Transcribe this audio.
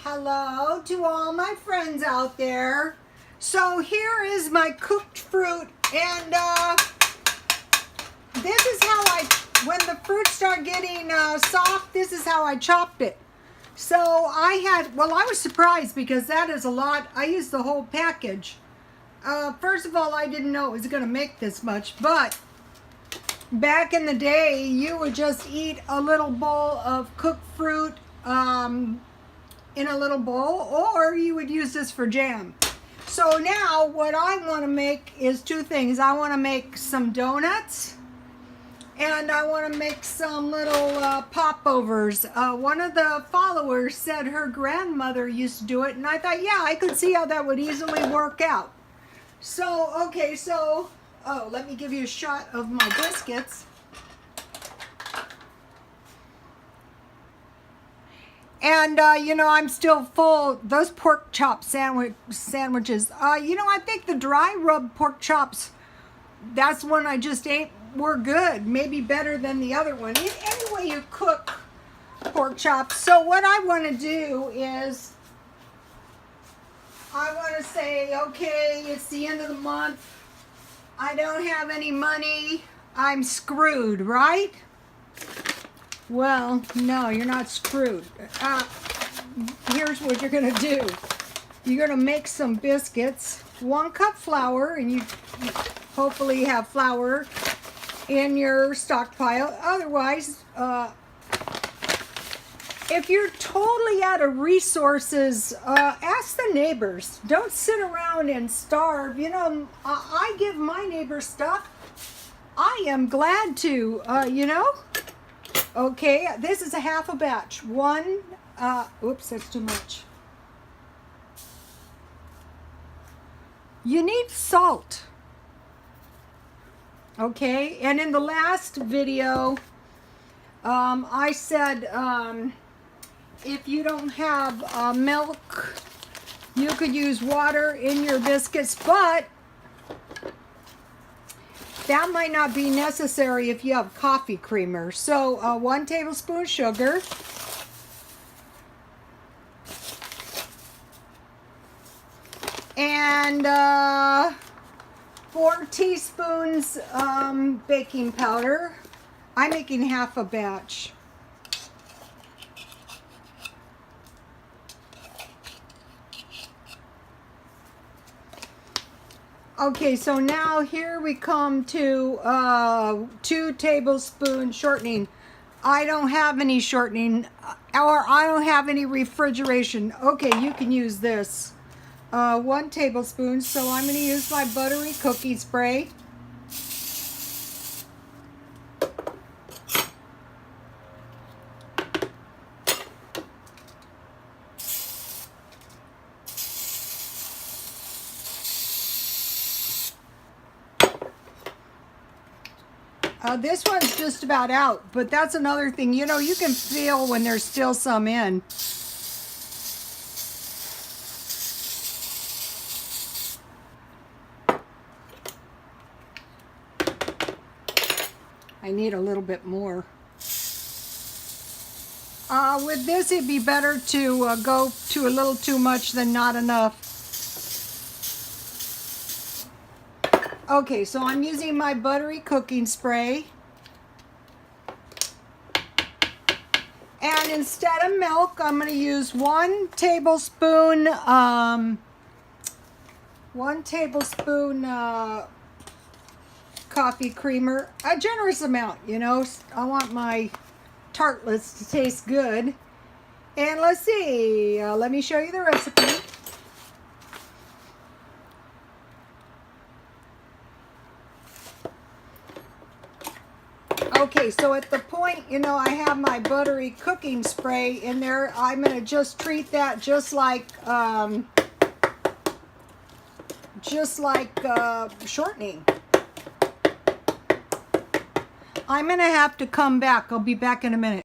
Hello to all my friends out there. So here is my cooked fruit, and this is how when the fruits start getting soft, this is how I chopped it. So I was surprised because that is a lot. I used the whole package. First of all, I didn't know it was going to make this much, but back in the day, you would just eat a little bowl of cooked fruit in a little bowl, or you would use this for jam. So now what I want to make is two things. I want to make some donuts, and I want to make some little popovers. One of the followers said her grandmother used to do it, and I thought, yeah, I could see how that would easily work out. So, okay, let me give you a shot of my biscuits. And, I'm still full. Those pork chop sandwiches, I think the dry rub pork chops, that's one I just ate, were good. Maybe better than the other one. Any way you cook pork chops. So what I want to do is, I want to say, okay, it's the end of the month. I don't have any money. I'm screwed, right? Well, no, you're not screwed. Here's what you're going to do. You're going to make some biscuits. 1 cup flour, and you hopefully have flour in your stockpile. Otherwise, if you're totally out of resources, ask the neighbors. Don't sit around and starve. I give my neighbors stuff. I am glad to, Okay, this is a half a batch. Oops, that's too much. You need salt. Okay, and in the last video, I said, if you don't have milk, you could use water in your biscuits, but that might not be necessary if you have coffee creamer. So 1 tablespoon sugar, and 4 teaspoons baking powder. I'm making half a batch. Okay, so now here we come to 2 tablespoons shortening. I don't have any shortening, or I don't have any refrigeration. Okay, you can use this. 1 tablespoon, so I'm going to use my buttery cookie spray. This one's just about out, but that's another thing. You can feel when there's still some in. I need a little bit more. With this, it'd be better to go to a little too much than not enough. Okay, so I'm using my buttery cooking spray. And instead of milk, I'm going to use 1 tablespoon, coffee creamer. A generous amount, I want my tartlets to taste good. And let's see, let me show you the recipe. Okay, so at the point, I have my buttery cooking spray in there. I'm going to just treat that just like shortening. I'm going to have to come back. I'll be back in a minute.